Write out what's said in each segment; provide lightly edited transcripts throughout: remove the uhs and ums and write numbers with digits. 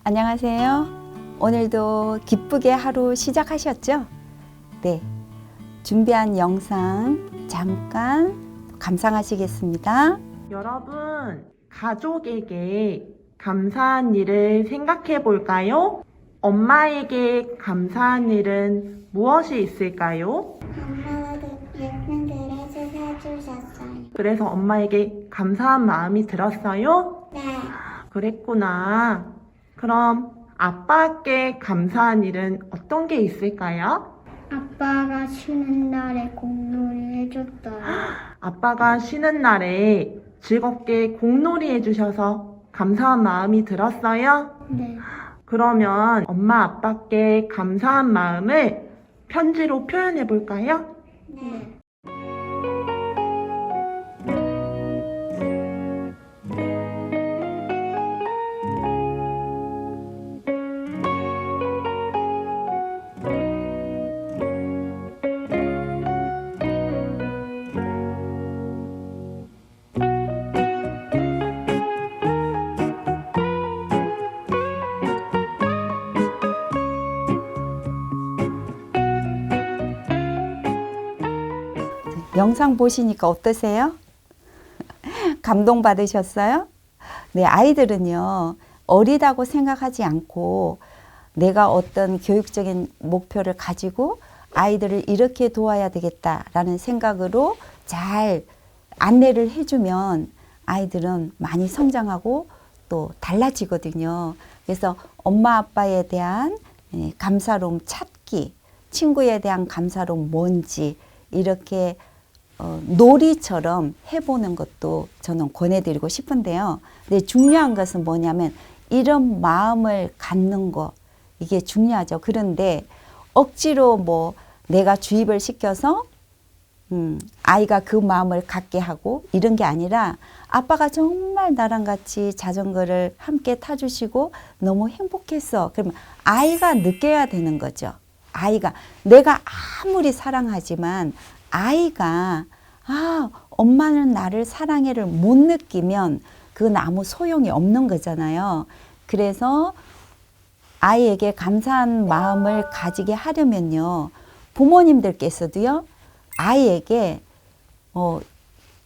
안녕하세요. 오늘도 기쁘게 하루 시작하셨죠? 네. 준비한 영상 잠깐 감상하시겠습니다. 여러분, 가족에게 감사한 일을 생각해 볼까요? 엄마에게 감사한 일은 무엇이 있을까요? 엄마가 예쁜 드레스 사주셨어요. 그래서 엄마에게 감사한 마음이 들었어요? 네. 그랬구나. 그럼 아빠께 감사한 일은 어떤 게 있을까요? 아빠가 쉬는 날에 공놀이 해줬어요. 아빠가 쉬는 날에 즐겁게 공놀이 해주셔서 감사한 마음이 들었어요? 네. 그러면 엄마 아빠께 감사한 마음을 편지로 표현해 볼까요? 네. 영상 보시니까 어떠세요? 감동받으셨어요? 네, 아이들은요, 어리다고 생각하지 않고 내가 어떤 교육적인 목표를 가지고 아이들을 이렇게 도와야 되겠다라는 생각으로 잘 안내를 해주면 아이들은 많이 성장하고 또 달라지거든요. 그래서 엄마 아빠에 대한 감사로움 찾기, 친구에 대한 감사로움 뭔지 이렇게 놀이처럼 해보는 것도 저는 권해드리고 싶은데요. 근데 중요한 것은 뭐냐면 이런 마음을 갖는 거, 이게 중요하죠. 그런데 억지로 뭐 내가 주입을 시켜서 아이가 그 마음을 갖게 하고 이런 게 아니라 아빠가 정말 나랑 같이 자전거를 함께 타주시고 너무 행복했어. 그러면 아이가 느껴야 되는 거죠. 아이가 내가 아무리 사랑하지만 아이가 엄마는 나를 사랑해를 못 느끼면 그건 아무 소용이 없는 거잖아요. 그래서 아이에게 감사한 마음을 가지게 하려면요. 부모님들께서도요. 아이에게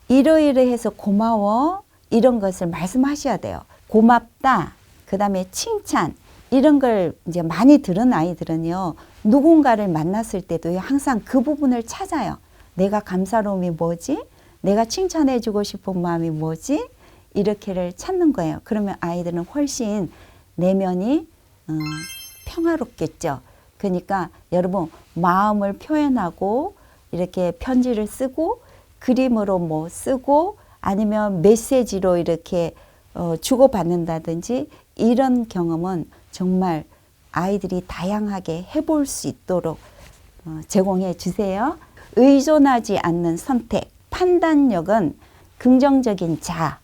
이러이러해서 고마워 이런 것을 말씀하셔야 돼요. 고맙다. 그다음에 칭찬 이런 걸 이제 많이 들은 아이들은요. 누군가를 만났을 때도 항상 그 부분을 찾아요. 내가 감사로움이 뭐지? 내가 칭찬해주고 싶은 마음이 뭐지? 이렇게를 찾는 거예요. 그러면 아이들은 훨씬 내면이 평화롭겠죠. 그러니까 여러분 마음을 표현하고 이렇게 편지를 쓰고 그림으로 뭐 쓰고 아니면 메시지로 이렇게 주고받는다든지 이런 경험은 정말 아이들이 다양하게 해볼 수 있도록 제공해 주세요. 의존하지 않는 선택, 판단력은 긍정적인 자,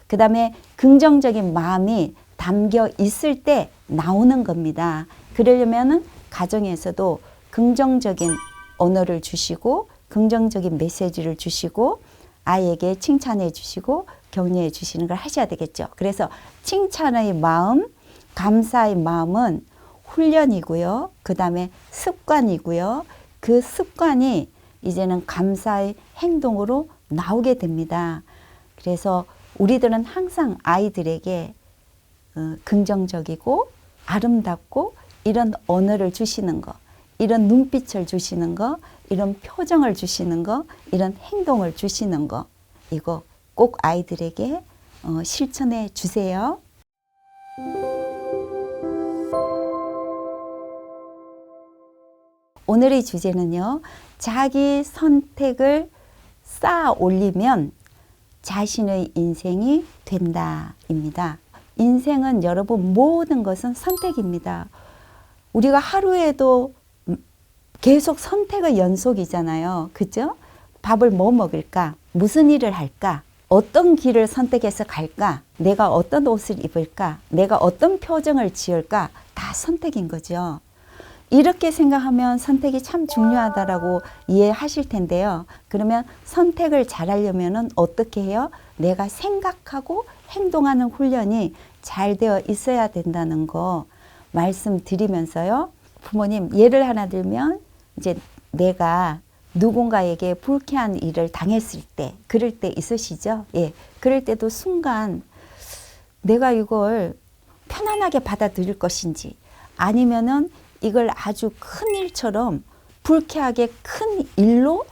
그 다음에 긍정적인 마음이 담겨 있을 때 나오는 겁니다. 그러려면은 가정에서도 긍정적인 언어를 주시고 긍정적인 메시지를 주시고 아이에게 칭찬해 주시고 격려해 주시는 걸 하셔야 되겠죠. 그래서 칭찬의 마음, 감사의 마음은 훈련이고요. 그 다음에 습관이고요. 그 습관이 이제는 감사의 행동으로 나오게 됩니다. 그래서 우리들은 항상 아이들에게 긍정적이고 아름답고 이런 언어를 주시는 거, 이런 눈빛을 주시는 거, 이런 표정을 주시는 거, 이런 행동을 주시는 거, 이거 꼭 아이들에게 실천해 주세요. 오늘의 주제는요. 자기 선택을 쌓아 올리면 자신의 인생이 된다입니다. 인생은 여러분 모든 것은 선택입니다. 우리가 하루에도 계속 선택의 연속이잖아요. 그죠? 밥을 뭐 먹을까? 무슨 일을 할까? 어떤 길을 선택해서 갈까? 내가 어떤 옷을 입을까? 내가 어떤 표정을 지을까? 다 선택인 거죠. 이렇게 생각하면 선택이 참 중요하다라고 이해하실 텐데요. 그러면 선택을 잘하려면 어떻게 해요? 내가 생각하고 행동하는 훈련이 잘 되어 있어야 된다는 거 말씀드리면서요. 부모님 예를 하나 들면 이제 내가 누군가에게 불쾌한 일을 당했을 때 그럴 때 있으시죠? 예. 그럴 때도 순간 내가 이걸 편안하게 받아들일 것인지 아니면은 이걸 아주 큰 일처럼 불쾌하게 큰 일로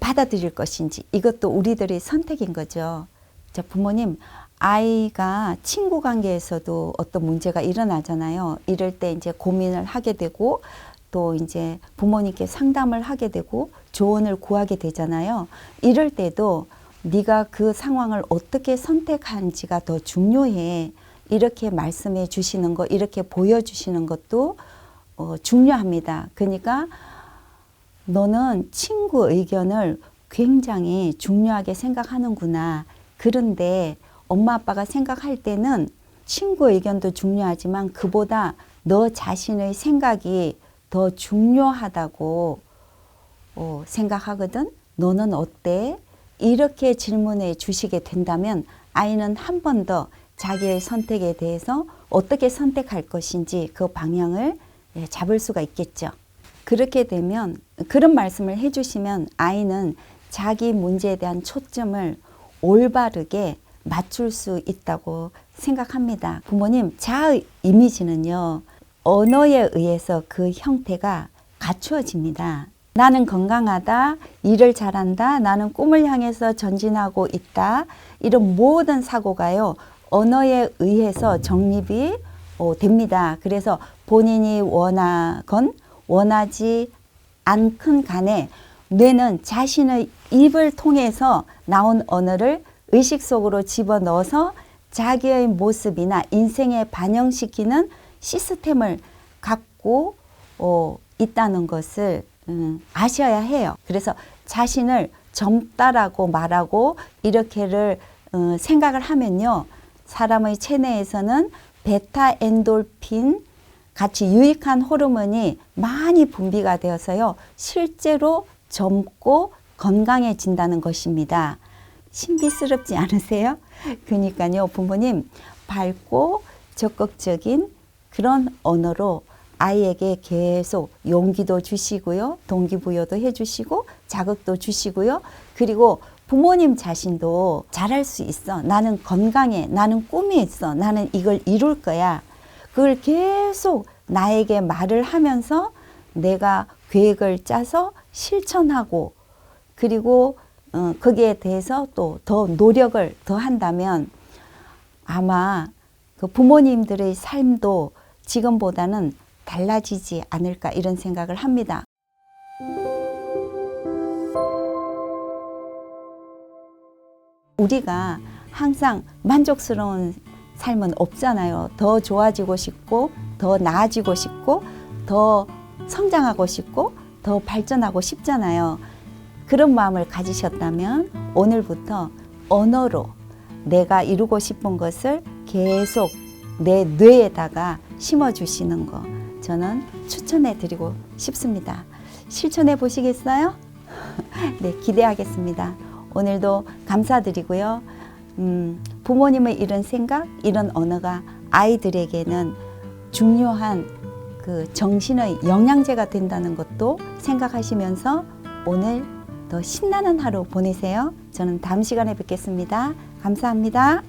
받아들일 것인지 이것도 우리들의 선택인 거죠. 자, 부모님 아이가 친구 관계에서도 어떤 문제가 일어나잖아요. 이럴 때 이제 고민을 하게 되고 또 이제 부모님께 상담을 하게 되고 조언을 구하게 되잖아요. 이럴 때도 네가 그 상황을 어떻게 선택하는지가 더 중요해. 이렇게 말씀해 주시는 거, 이렇게 보여주시는 것도 중요합니다. 그러니까 너는 친구 의견을 굉장히 중요하게 생각하는구나. 그런데 엄마 아빠가 생각할 때는 친구 의견도 중요하지만 그보다 너 자신의 생각이 더 중요하다고 생각하거든. 너는 어때? 이렇게 질문해 주시게 된다면 아이는 한 번 더 자기의 선택에 대해서 어떻게 선택할 것인지 그 방향을 잡을 수가 있겠죠. 그렇게 되면 그런 말씀을 해주시면 아이는 자기 문제에 대한 초점을 올바르게 맞출 수 있다고 생각합니다. 부모님, 자아 이미지는요, 언어에 의해서 그 형태가 갖추어집니다. 나는 건강하다, 일을 잘한다, 나는 꿈을 향해서 전진하고 있다. 이런 모든 사고가요, 언어에 의해서 정립이 됩니다. 그래서 본인이 원하건 원하지 않건 간에 뇌는 자신의 입을 통해서 나온 언어를 의식 속으로 집어넣어서 자기의 모습이나 인생에 반영시키는 시스템을 갖고 있다는 것을 아셔야 해요. 그래서 자신을 젊다라고 말하고 이렇게를 생각을 하면요. 사람의 체내에서는 베타 엔돌핀 같이 유익한 호르몬이 많이 분비가 되어서요. 실제로 젊고 건강해진다는 것입니다. 신비스럽지 않으세요? 그러니까요. 부모님 밝고 적극적인 그런 언어로 아이에게 계속 용기도 주시고요. 동기부여도 해주시고 자극도 주시고요. 그리고 부모님 자신도 잘할 수 있어. 나는 건강해. 나는 꿈이 있어. 나는 이걸 이룰 거야. 그걸 계속 나에게 말을 하면서 내가 계획을 짜서 실천하고 그리고 거기에 대해서 또 더 노력을 더 한다면 아마 그 부모님들의 삶도 지금보다는 달라지지 않을까 이런 생각을 합니다. 우리가 항상 만족스러운 삶은 없잖아요. 더 좋아지고 싶고 더 나아지고 싶고 더 성장하고 싶고 더 발전하고 싶잖아요. 그런 마음을 가지셨다면 오늘부터 언어로 내가 이루고 싶은 것을 계속 내 뇌에다가 심어주시는 거 저는 추천해 드리고 싶습니다. 실천해 보시겠어요? 네, 기대하겠습니다. 오늘도 감사드리고요. 부모님의 이런 생각, 이런 언어가 아이들에게는 중요한 그 정신의 영양제가 된다는 것도 생각하시면서 오늘 더 신나는 하루 보내세요. 저는 다음 시간에 뵙겠습니다. 감사합니다.